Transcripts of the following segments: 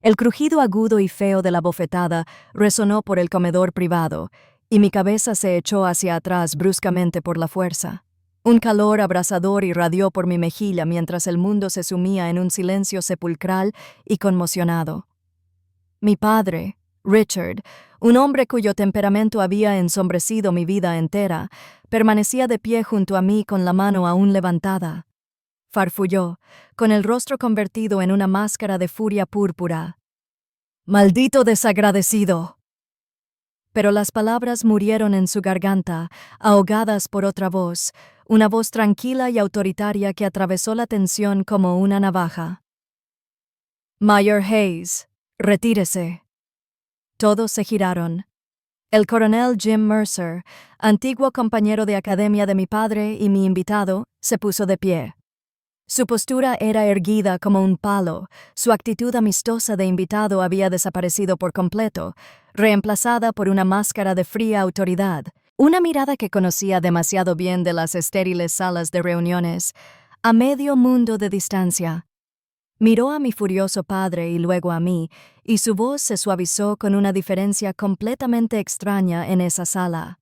El crujido agudo y feo de la bofetada resonó por el comedor privado, y mi cabeza se echó hacia atrás bruscamente por la fuerza. Un calor abrasador irradió por mi mejilla mientras el mundo se sumía en un silencio sepulcral y conmocionado. Mi padre, Richard, un hombre cuyo temperamento había ensombrecido mi vida entera, permanecía de pie junto a mí con la mano aún levantada. Farfulló, con el rostro convertido en una máscara de furia púrpura. ¡Maldito desagradecido! Pero las palabras murieron en su garganta, ahogadas por otra voz, una voz tranquila y autoritaria que atravesó la tensión como una navaja. Mayor Hayes, retírese. Todos se giraron. El coronel Jim Mercer, antiguo compañero de academia de mi padre y mi invitado, se puso de pie. Su postura era erguida como un palo, su actitud amistosa de invitado había desaparecido por completo, reemplazada por una máscara de fría autoridad, una mirada que conocía demasiado bien de las estériles salas de reuniones, a medio mundo de distancia. Miró a mi furioso padre y luego a mí, y su voz se suavizó con una diferencia completamente extraña en esa sala.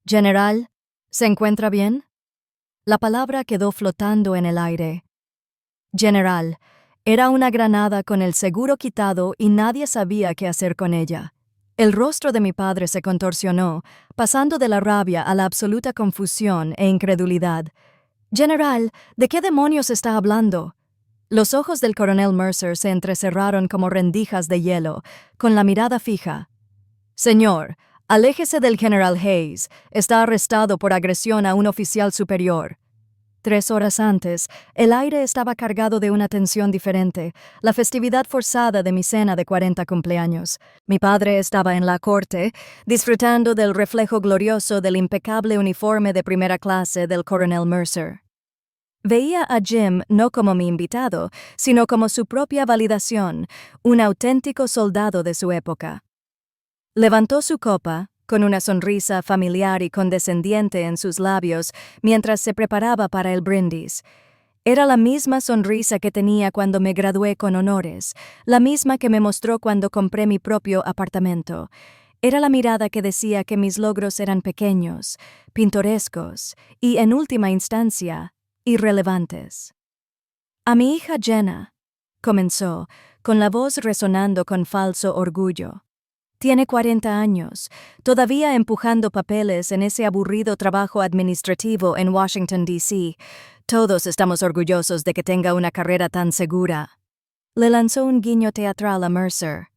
«General, ¿se encuentra bien?» La palabra quedó flotando en el aire. General, era una granada con el seguro quitado y nadie sabía qué hacer con ella. El rostro de mi padre se contorsionó, pasando de la rabia a la absoluta confusión e incredulidad. General, ¿de qué demonios está hablando? Los ojos del coronel Mercer se entrecerraron como rendijas de hielo, con la mirada fija. Señor, aléjese del general Hayes. Está arrestado por agresión a un oficial superior. 3 horas antes, el aire estaba cargado de una tensión diferente, la festividad forzada de mi cena de 40 cumpleaños. Mi padre estaba en la corte, disfrutando del reflejo glorioso del impecable uniforme de primera clase del coronel Mercer. Veía a Jim no como mi invitado, sino como su propia validación, un auténtico soldado de su época. Levantó su copa, con una sonrisa familiar y condescendiente en sus labios, mientras se preparaba para el brindis. Era la misma sonrisa que tenía cuando me gradué con honores, la misma que me mostró cuando compré mi propio apartamento. Era la mirada que decía que mis logros eran pequeños, pintorescos y, en última instancia, irrelevantes. A mi hija Jenna, comenzó, con la voz resonando con falso orgullo. Tiene 40 años, todavía empujando papeles en ese aburrido trabajo administrativo en Washington, D.C. Todos estamos orgullosos de que tenga una carrera tan segura. Le lanzó un guiño teatral a Mercer.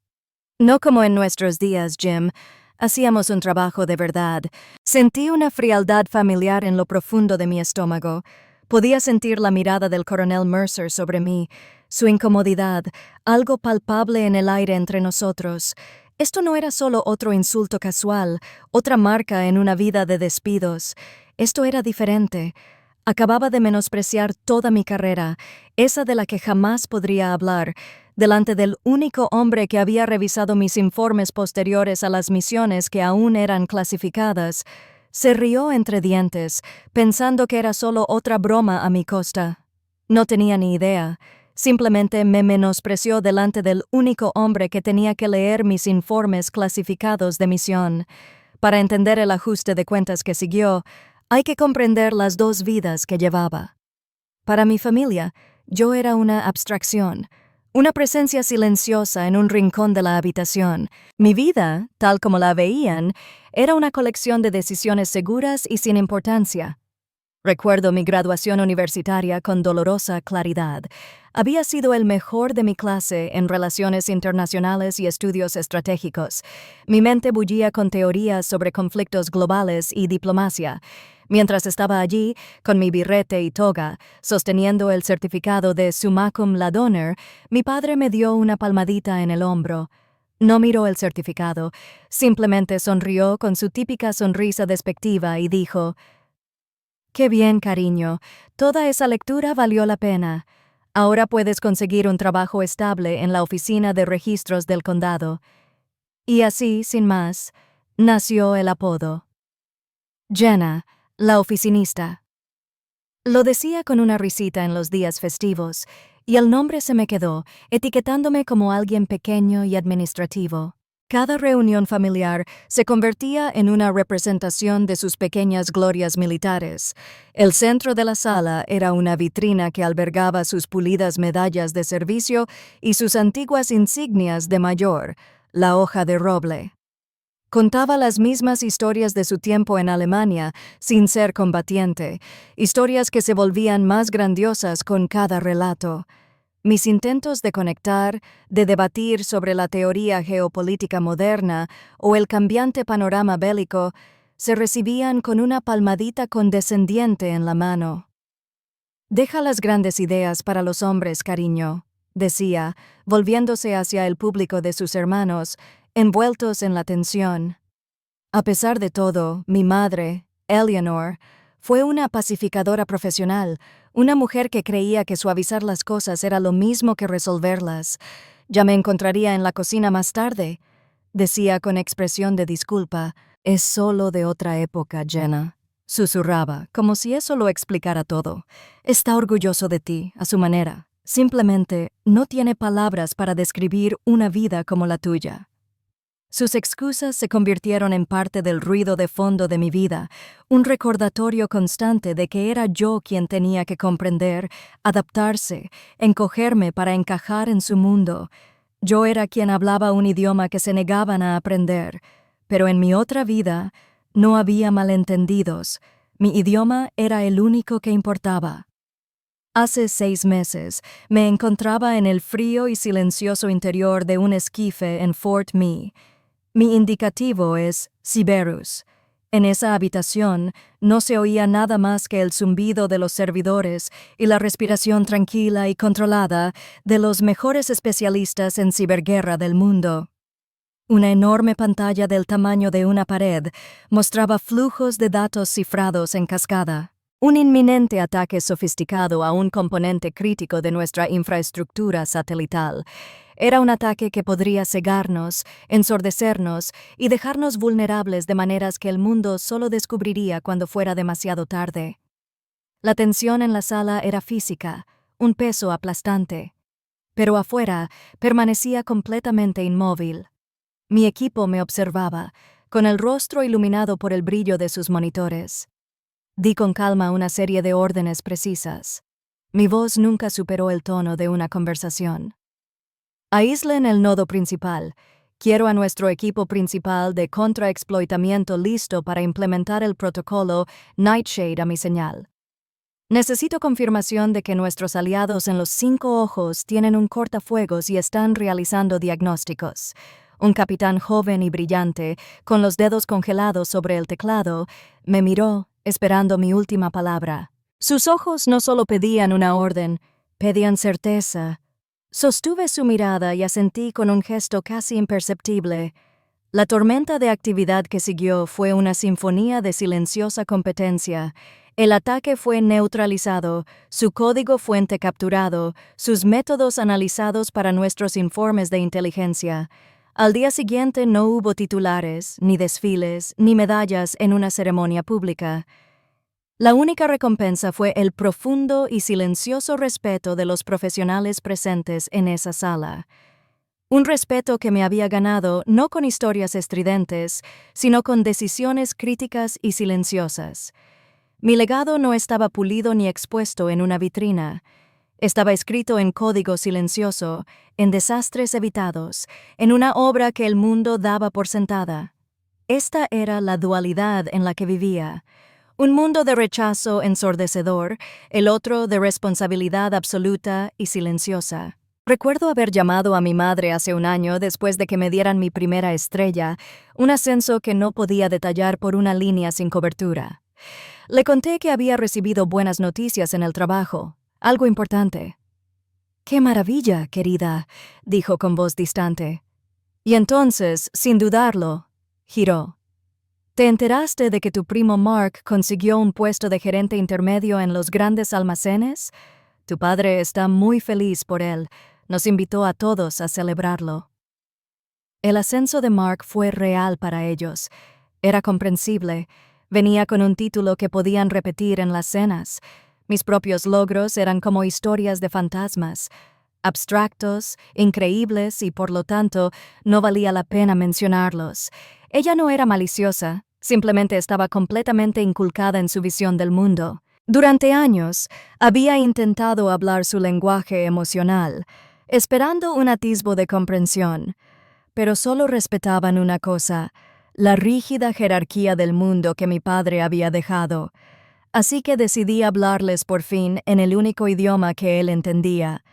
No como en nuestros días, Jim. Hacíamos un trabajo de verdad. Sentí una frialdad familiar en lo profundo de mi estómago. Podía sentir la mirada del coronel Mercer sobre mí, su incomodidad, algo palpable en el aire entre nosotros. Esto no era solo otro insulto casual, otra marca en una vida de despidos. Esto era diferente. Acababa de menospreciar toda mi carrera, esa de la que jamás podría hablar, delante del único hombre que había revisado mis informes posteriores a las misiones que aún eran clasificadas. Se rió entre dientes, pensando que era solo otra broma a mi costa. No tenía ni idea. Simplemente me menospreció delante del único hombre que tenía que leer mis informes clasificados de misión. Para entender el ajuste de cuentas que siguió, hay que comprender las 2 vidas que llevaba. Para mi familia, yo era una abstracción, una presencia silenciosa en un rincón de la habitación. Mi vida, tal como la veían, era una colección de decisiones seguras y sin importancia. Recuerdo mi graduación universitaria con dolorosa claridad. Había sido el mejor de mi clase en relaciones internacionales y estudios estratégicos. Mi mente bullía con teorías sobre conflictos globales y diplomacia. Mientras estaba allí, con mi birrete y toga, sosteniendo el certificado de summa cum laude, mi padre me dio una palmadita en el hombro. No miró el certificado, simplemente sonrió con su típica sonrisa despectiva y dijo: «Qué bien, cariño, toda esa lectura valió la pena. Ahora puedes conseguir un trabajo estable en la oficina de registros del condado». Y así, sin más, nació el apodo. Jenna, la oficinista. Lo decía con una risita en los días festivos, y el nombre se me quedó, etiquetándome como alguien pequeño y administrativo. Cada reunión familiar se convertía en una representación de sus pequeñas glorias militares. El centro de la sala era una vitrina que albergaba sus pulidas medallas de servicio y sus antiguas insignias de mayor, la hoja de roble. Contaba las mismas historias de su tiempo en Alemania, sin ser combatiente, historias que se volvían más grandiosas con cada relato. Mis intentos de conectar, de debatir sobre la teoría geopolítica moderna o el cambiante panorama bélico, se recibían con una palmadita condescendiente en la mano. «Deja las grandes ideas para los hombres, cariño», decía, volviéndose hacia el público de sus hermanos, envueltos en la tensión. A pesar de todo, mi madre, Eleanor, fue una pacificadora profesional, una mujer que creía que suavizar las cosas era lo mismo que resolverlas. «Ya me encontraría en la cocina más tarde», decía con expresión de disculpa. «Es solo de otra época, Jenna», susurraba, como si eso lo explicara todo. «Está orgulloso de ti, a su manera. Simplemente no tiene palabras para describir una vida como la tuya». Sus excusas se convirtieron en parte del ruido de fondo de mi vida, un recordatorio constante de que era yo quien tenía que comprender, adaptarse, encogerme para encajar en su mundo. Yo era quien hablaba un idioma que se negaban a aprender, pero en mi otra vida no había malentendidos. Mi idioma era el único que importaba. Hace 6 meses me encontraba en el frío y silencioso interior de un esquife en Fort Mee. Mi indicativo es Siberus. En esa habitación no se oía nada más que el zumbido de los servidores y la respiración tranquila y controlada de los mejores especialistas en ciberguerra del mundo. Una enorme pantalla del tamaño de una pared mostraba flujos de datos cifrados en cascada. Un inminente ataque sofisticado a un componente crítico de nuestra infraestructura satelital. Era un ataque que podría cegarnos, ensordecernos y dejarnos vulnerables de maneras que el mundo solo descubriría cuando fuera demasiado tarde. La tensión en la sala era física, un peso aplastante. Pero afuera permanecía completamente inmóvil. Mi equipo me observaba, con el rostro iluminado por el brillo de sus monitores. Di con calma una serie de órdenes precisas. Mi voz nunca superó el tono de una conversación. Aíslen el nodo principal. Quiero a nuestro equipo principal de contraexploitamiento listo para implementar el protocolo Nightshade a mi señal. Necesito confirmación de que nuestros aliados en los 5 ojos tienen un cortafuegos y están realizando diagnósticos. Un capitán joven y brillante, con los dedos congelados sobre el teclado, me miró, esperando mi última palabra. Sus ojos no solo pedían una orden, pedían certeza. Sostuve su mirada y asentí con un gesto casi imperceptible. La tormenta de actividad que siguió fue una sinfonía de silenciosa competencia. El ataque fue neutralizado, su código fuente capturado, sus métodos analizados para nuestros informes de inteligencia. Al día siguiente no hubo titulares, ni desfiles, ni medallas en una ceremonia pública. La única recompensa fue el profundo y silencioso respeto de los profesionales presentes en esa sala. Un respeto que me había ganado no con historias estridentes, sino con decisiones críticas y silenciosas. Mi legado no estaba pulido ni expuesto en una vitrina. Estaba escrito en código silencioso, en desastres evitados, en una obra que el mundo daba por sentada. Esta era la dualidad en la que vivía. Un mundo de rechazo ensordecedor, el otro de responsabilidad absoluta y silenciosa. Recuerdo haber llamado a mi madre hace un año después de que me dieran mi primera estrella, un ascenso que no podía detallar por una línea sin cobertura. Le conté que había recibido buenas noticias en el trabajo, algo importante. «¡Qué maravilla, querida!», dijo con voz distante. Y entonces, sin dudarlo, giró. «¿Te enteraste de que tu primo Mark consiguió un puesto de gerente intermedio en los grandes almacenes? Tu padre está muy feliz por él. Nos invitó a todos a celebrarlo». El ascenso de Mark fue real para ellos. Era comprensible. Venía con un título que podían repetir en las cenas. Mis propios logros eran como historias de fantasmas, abstractos, increíbles y por lo tanto no valía la pena mencionarlos. Ella no era maliciosa, simplemente estaba completamente inculcada en su visión del mundo. Durante años, había intentado hablar su lenguaje emocional, esperando un atisbo de comprensión, pero solo respetaban una cosa, la rígida jerarquía del mundo que mi padre había dejado. Así que decidí hablarles por fin en el único idioma que él entendía.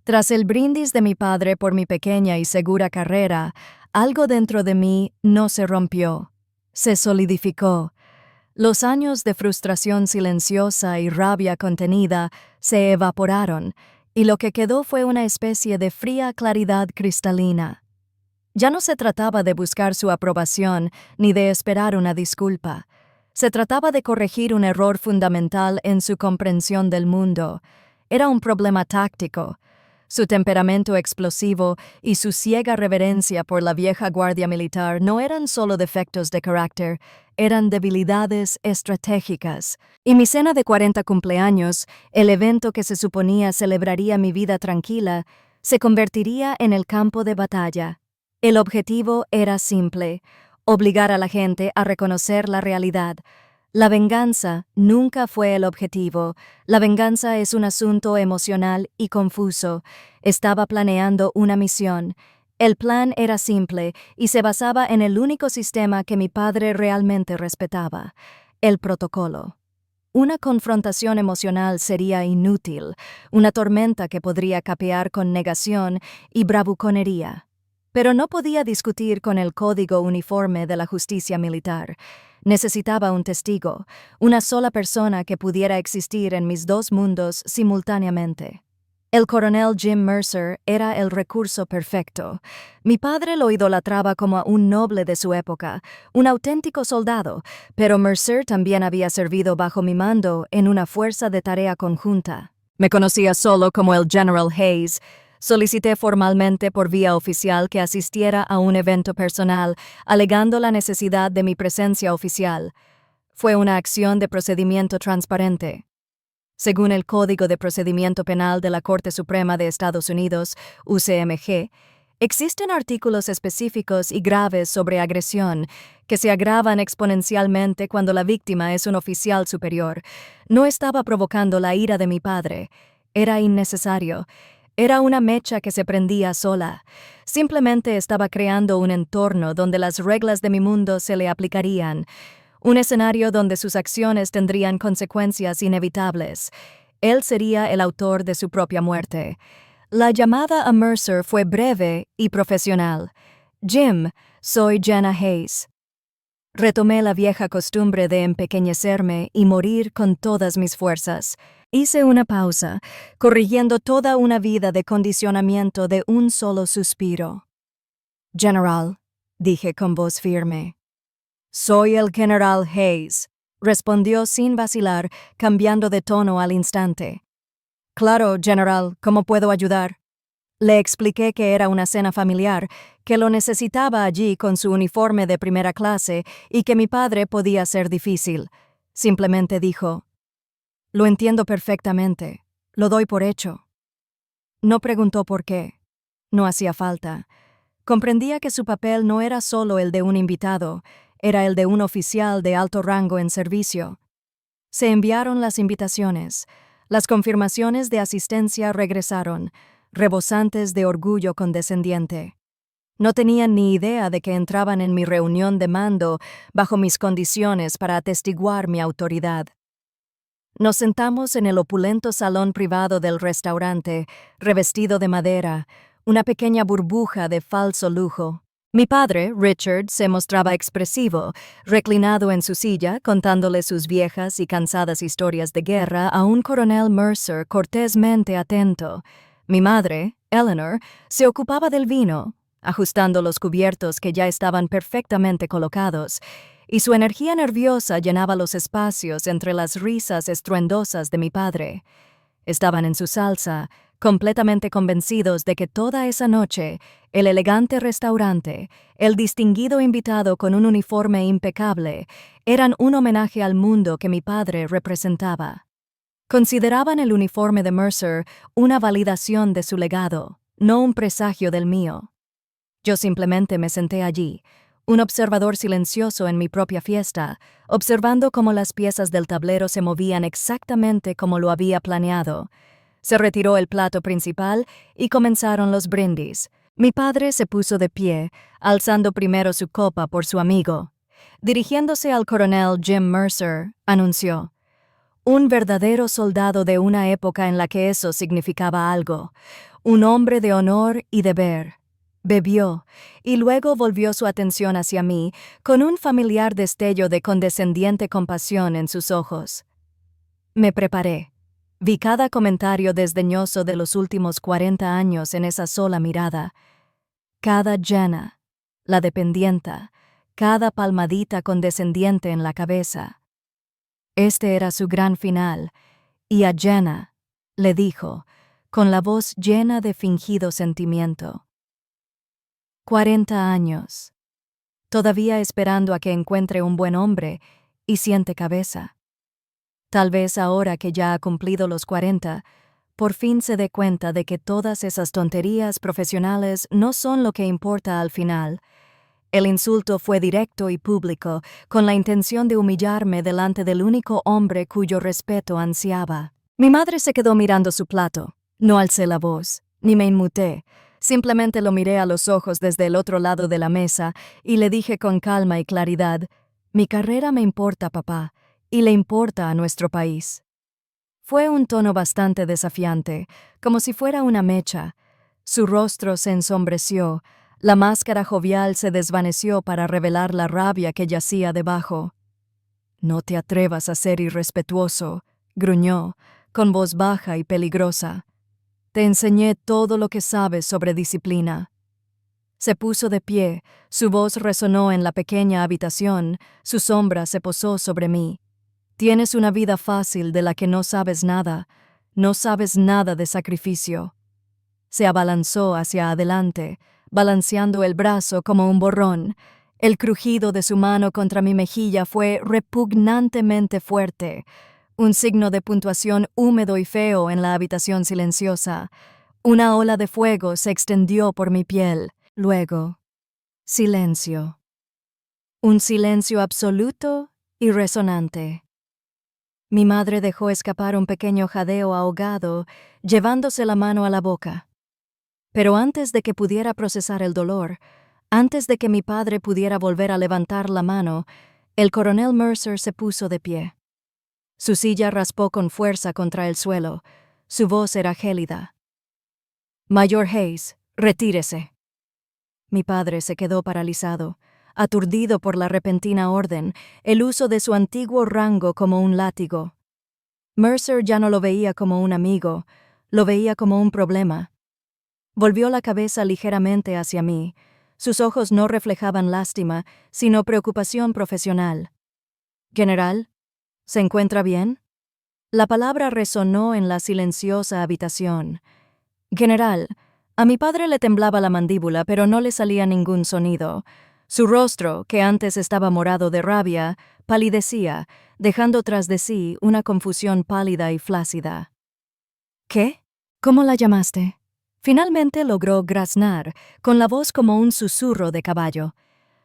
Tras el brindis de mi padre por mi pequeña y segura carrera, algo dentro de mí no se rompió, se solidificó. Los años de frustración silenciosa y rabia contenida se evaporaron, y lo que quedó fue una especie de fría claridad cristalina. Ya no se trataba de buscar su aprobación ni de esperar una disculpa. Se trataba de corregir un error fundamental en su comprensión del mundo. Era un problema táctico. Su temperamento explosivo y su ciega reverencia por la vieja guardia militar no eran solo defectos de carácter, eran debilidades estratégicas. Y mi cena de 40 cumpleaños, el evento que se suponía celebraría mi vida tranquila, se convertiría en el campo de batalla. El objetivo era simple: obligar a la gente a reconocer la realidad. La venganza nunca fue el objetivo. La venganza es un asunto emocional y confuso. Estaba planeando una misión. El plan era simple y se basaba en el único sistema que mi padre realmente respetaba: el protocolo. Una confrontación emocional sería inútil, una tormenta que podría capear con negación y bravuconería. Pero no podía discutir con el código uniforme de la justicia militar. Necesitaba un testigo, una sola persona que pudiera existir en mis dos mundos simultáneamente. El coronel Jim Mercer era el recurso perfecto. Mi padre lo idolatraba como a un noble de su época, un auténtico soldado, pero Mercer también había servido bajo mi mando en una fuerza de tarea conjunta. Me conocía solo como el General Hayes. Solicité formalmente por vía oficial que asistiera a un evento personal, alegando la necesidad de mi presencia oficial. Fue una acción de procedimiento transparente. Según el Código de Procedimiento Penal de la Corte Suprema de Estados Unidos, UCMG, existen artículos específicos y graves sobre agresión que se agravan exponencialmente cuando la víctima es un oficial superior. No estaba provocando la ira de mi padre. Era innecesario. Era una mecha que se prendía sola. Simplemente estaba creando un entorno donde las reglas de mi mundo se le aplicarían. Un escenario donde sus acciones tendrían consecuencias inevitables. Él sería el autor de su propia muerte. La llamada a Mercer fue breve y profesional. Jim, soy Jenna Hayes. Retomé la vieja costumbre de empequeñecerme y morir con todas mis fuerzas. Hice una pausa, corrigiendo toda una vida de condicionamiento de un solo suspiro. General, dije con voz firme. Soy el General Hayes, respondió sin vacilar, cambiando de tono al instante. Claro, General, ¿cómo puedo ayudar? Le expliqué que era una cena familiar, que lo necesitaba allí con su uniforme de primera clase y que mi padre podía ser difícil. Simplemente dijo: Lo entiendo perfectamente. Lo doy por hecho. No preguntó por qué. No hacía falta. Comprendía que su papel no era solo el de un invitado, era el de un oficial de alto rango en servicio. Se enviaron las invitaciones. Las confirmaciones de asistencia regresaron, rebosantes de orgullo condescendiente. No tenían ni idea de que entraban en mi reunión de mando bajo mis condiciones para atestiguar mi autoridad. Nos sentamos en el opulento salón privado del restaurante, revestido de madera, una pequeña burbuja de falso lujo. Mi padre, Richard, se mostraba expresivo, reclinado en su silla, contándole sus viejas y cansadas historias de guerra a un coronel Mercer cortésmente atento. Mi madre, Eleanor, se ocupaba del vino, ajustando los cubiertos que ya estaban perfectamente colocados, y su energía nerviosa llenaba los espacios entre las risas estruendosas de mi padre. Estaban en su salsa, completamente convencidos de que toda esa noche, el elegante restaurante, el distinguido invitado con un uniforme impecable, eran un homenaje al mundo que mi padre representaba. Consideraban el uniforme de Mercer una validación de su legado, no un presagio del mío. Yo simplemente me senté allí, un observador silencioso en mi propia fiesta, observando cómo las piezas del tablero se movían exactamente como lo había planeado. Se retiró el plato principal y comenzaron los brindis. Mi padre se puso de pie, alzando primero su copa por su amigo. Dirigiéndose al coronel Jim Mercer, anunció: un verdadero soldado de una época en la que eso significaba algo, un hombre de honor y deber. Bebió, y luego volvió su atención hacia mí, con un familiar destello de condescendiente compasión en sus ojos. Me preparé. Vi cada comentario desdeñoso de los últimos 40 años en esa sola mirada. Cada Jenna, la dependienta, cada palmadita condescendiente en la cabeza. Este era su gran final, y a Jenna le dijo, con la voz llena de fingido sentimiento: 40 años. Todavía esperando a que encuentre un buen hombre y siente cabeza. Tal vez ahora que ya ha cumplido los 40, por fin se dé cuenta de que todas esas tonterías profesionales no son lo que importa al final. El insulto fue directo y público, con la intención de humillarme delante del único hombre cuyo respeto ansiaba. Mi madre se quedó mirando su plato. No alcé la voz, ni me inmuté. Simplemente lo miré a los ojos desde el otro lado de la mesa y le dije con calma y claridad: mi carrera me importa, papá, y le importa a nuestro país. Fue un tono bastante desafiante, como si fuera una mecha. Su rostro se ensombreció, la máscara jovial se desvaneció para revelar la rabia que yacía debajo. «No te atrevas a ser irrespetuoso», gruñó, con voz baja y peligrosa. «Te enseñé todo lo que sabes sobre disciplina». Se puso de pie, su voz resonó en la pequeña habitación, su sombra se posó sobre mí. «Tienes una vida fácil de la que no sabes nada de sacrificio». Se abalanzó hacia adelante, balanceando el brazo como un borrón. El crujido de su mano contra mi mejilla fue repugnantemente fuerte, un signo de puntuación húmedo y feo en la habitación silenciosa. Una ola de fuego se extendió por mi piel. Luego, silencio. Un silencio absoluto y resonante. Mi madre dejó escapar un pequeño jadeo ahogado, llevándose la mano a la boca. Pero antes de que pudiera procesar el dolor, antes de que mi padre pudiera volver a levantar la mano, el coronel Mercer se puso de pie. Su silla raspó con fuerza contra el suelo. Su voz era gélida. «Mayor Hayes, retírese». Mi padre se quedó paralizado, aturdido por la repentina orden, el uso de su antiguo rango como un látigo. Mercer ya no lo veía como un amigo, lo veía como un problema. Volvió la cabeza ligeramente hacia mí. Sus ojos no reflejaban lástima, sino preocupación profesional. «General, ¿se encuentra bien?» La palabra resonó en la silenciosa habitación. «General». A mi padre le temblaba la mandíbula, pero no le salía ningún sonido. Su rostro, que antes estaba morado de rabia, palidecía, dejando tras de sí una confusión pálida y flácida. «¿Qué? ¿Cómo la llamaste?» Finalmente logró graznar, con la voz como un susurro de caballo.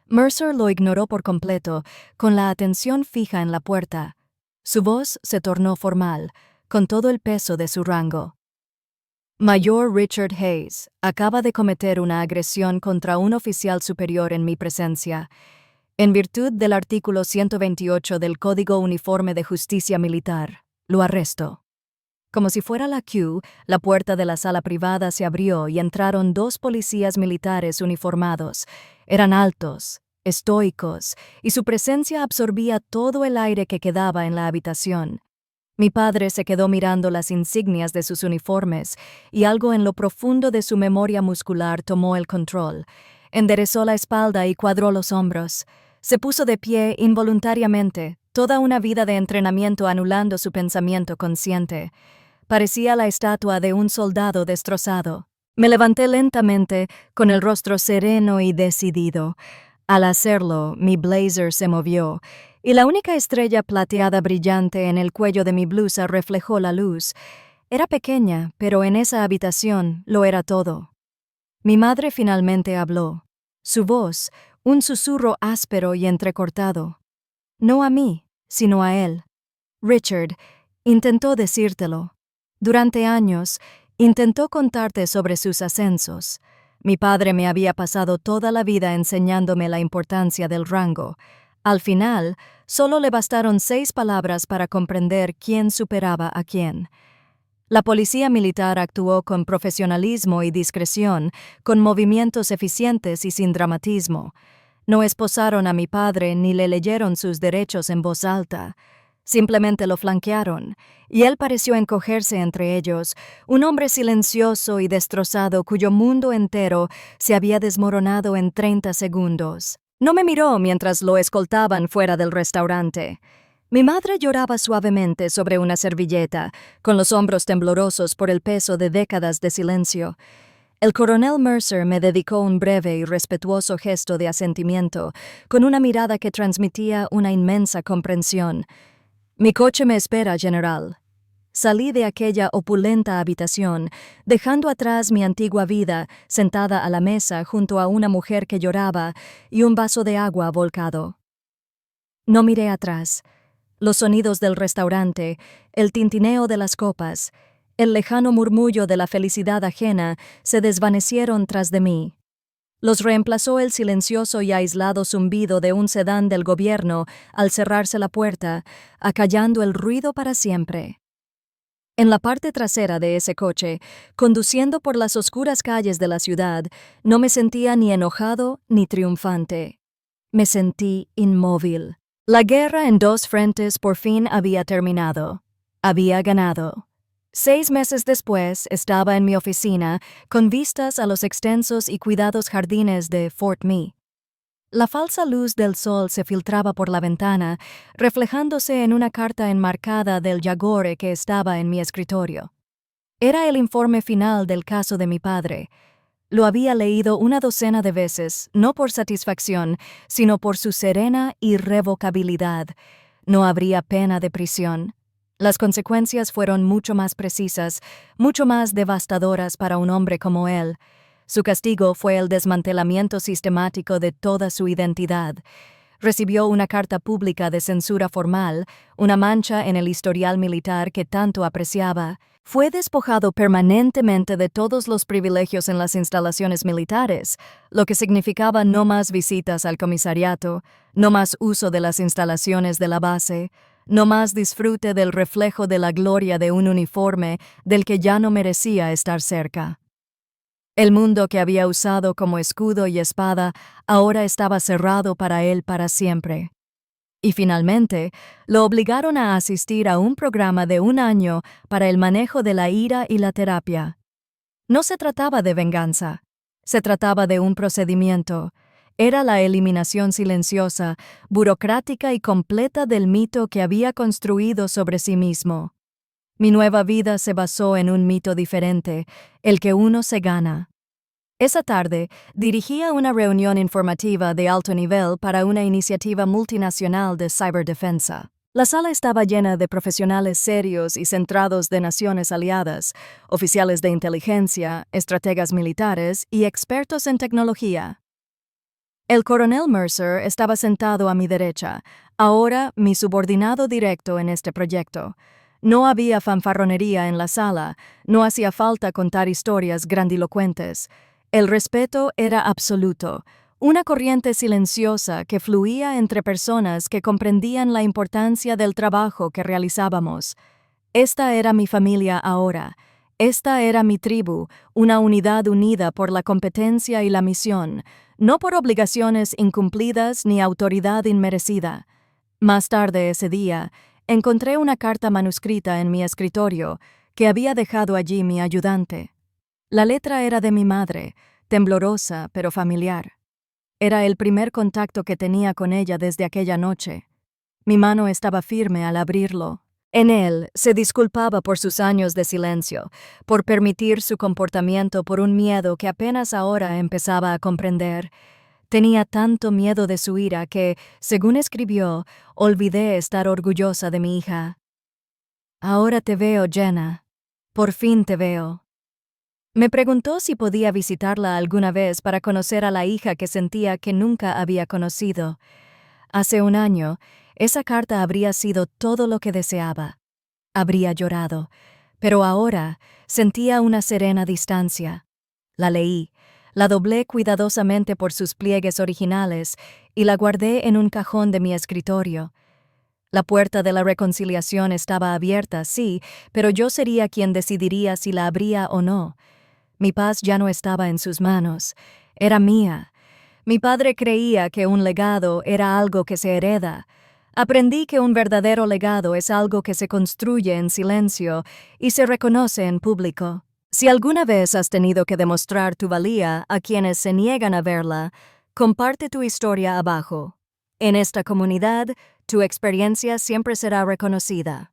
Mercer lo ignoró por completo, con la atención fija en la puerta. Su voz se tornó formal, con todo el peso de su rango. «Mayor Richard Hayes acaba de cometer una agresión contra un oficial superior en mi presencia. En virtud del artículo 128 del Código Uniforme de Justicia Militar, lo arresto». Como si fuera la Q, la puerta de la sala privada se abrió y entraron 2 policías militares uniformados. Eran altos, estoicos, y su presencia absorbía todo el aire que quedaba en la habitación. Mi padre se quedó mirando las insignias de sus uniformes, y algo en lo profundo de su memoria muscular tomó el control. Enderezó la espalda y cuadró los hombros. Se puso de pie involuntariamente, toda una vida de entrenamiento anulando su pensamiento consciente. Parecía la estatua de un soldado destrozado. Me levanté lentamente, con el rostro sereno y decidido. Al hacerlo, mi blazer se movió, y la única estrella plateada brillante en el cuello de mi blusa reflejó la luz. Era pequeña, pero en esa habitación lo era todo. Mi madre finalmente habló. Su voz, un susurro áspero y entrecortado. No a mí, sino a él. Richard, intentó decírtelo. Durante años, intentó contarte sobre sus ascensos. Mi padre me había pasado toda la vida enseñándome la importancia del rango. Al final, solo le bastaron 6 palabras para comprender quién superaba a quién. La policía militar actuó con profesionalismo y discreción, con movimientos eficientes y sin dramatismo. No esposaron a mi padre ni le leyeron sus derechos en voz alta. Simplemente lo flanquearon, y él pareció encogerse entre ellos, un hombre silencioso y destrozado cuyo mundo entero se había desmoronado en 30 segundos. No me miró mientras lo escoltaban fuera del restaurante. Mi madre lloraba suavemente sobre una servilleta, con los hombros temblorosos por el peso de décadas de silencio. El coronel Mercer me dedicó un breve y respetuoso gesto de asentimiento, con una mirada que transmitía una inmensa comprensión. «Mi coche me espera, general». Salí de aquella opulenta habitación, dejando atrás mi antigua vida, sentada a la mesa junto a una mujer que lloraba y un vaso de agua volcado. No miré atrás. Los sonidos del restaurante, el tintineo de las copas, el lejano murmullo de la felicidad ajena se desvanecieron tras de mí. Los reemplazó el silencioso y aislado zumbido de un sedán del gobierno al cerrarse la puerta, acallando el ruido para siempre. En la parte trasera de ese coche, conduciendo por las oscuras calles de la ciudad, no me sentía ni enojado ni triunfante. Me sentí inmóvil. La guerra en 2 frentes por fin había terminado. Había ganado. 6 meses después estaba en mi oficina con vistas a los extensos y cuidados jardines de Fort Mee. La falsa luz del sol se filtraba por la ventana, reflejándose en una carta enmarcada del Jaguar que estaba en mi escritorio. Era el informe final del caso de mi padre. Lo había leído una docena de veces, no por satisfacción, sino por su serena irrevocabilidad. No habría pena de prisión. Las consecuencias fueron mucho más precisas, mucho más devastadoras para un hombre como él. Su castigo fue el desmantelamiento sistemático de toda su identidad. Recibió una carta pública de censura formal, una mancha en el historial militar que tanto apreciaba. Fue despojado permanentemente de todos los privilegios en las instalaciones militares, lo que significaba no más visitas al comisariato, no más uso de las instalaciones de la base, no más disfrute del reflejo de la gloria de un uniforme del que ya no merecía estar cerca. El mundo que había usado como escudo y espada ahora estaba cerrado para él para siempre. Y finalmente, lo obligaron a asistir a un programa de 1 año para el manejo de la ira y la terapia. No se trataba de venganza, se trataba de un procedimiento. Era la eliminación silenciosa, burocrática y completa del mito que había construido sobre sí mismo. Mi nueva vida se basó en un mito diferente, el que uno se gana. Esa tarde, dirigía una reunión informativa de alto nivel para una iniciativa multinacional de ciberdefensa. La sala estaba llena de profesionales serios y centrados de naciones aliadas, oficiales de inteligencia, estrategas militares y expertos en tecnología. El coronel Mercer estaba sentado a mi derecha, ahora mi subordinado directo en este proyecto. No había fanfarronería en la sala, no hacía falta contar historias grandilocuentes. El respeto era absoluto, una corriente silenciosa que fluía entre personas que comprendían la importancia del trabajo que realizábamos. Esta era mi familia ahora, esta era mi tribu, una unidad unida por la competencia y la misión, no por obligaciones incumplidas ni autoridad inmerecida. Más tarde ese día, encontré una carta manuscrita en mi escritorio que había dejado allí mi ayudante. La letra era de mi madre, temblorosa pero familiar. Era el primer contacto que tenía con ella desde aquella noche. Mi mano estaba firme al abrirlo. En él se disculpaba por sus años de silencio, por permitir su comportamiento por un miedo que apenas ahora empezaba a comprender. Tenía tanto miedo de su ira que, según escribió, olvidé estar orgullosa de mi hija. Ahora te veo, Jenna. Por fin te veo. Me preguntó si podía visitarla alguna vez para conocer a la hija que sentía que nunca había conocido. Hace un año, esa carta habría sido todo lo que deseaba. Habría llorado, pero ahora sentía una serena distancia. La leí, la doblé cuidadosamente por sus pliegues originales y la guardé en un cajón de mi escritorio. La puerta de la reconciliación estaba abierta, sí, pero yo sería quien decidiría si la abría o no. Mi paz ya no estaba en sus manos, era mía. Mi padre creía que un legado era algo que se hereda. Aprendí que un verdadero legado es algo que se construye en silencio y se reconoce en público. Si alguna vez has tenido que demostrar tu valía a quienes se niegan a verla, comparte tu historia abajo. En esta comunidad, tu experiencia siempre será reconocida.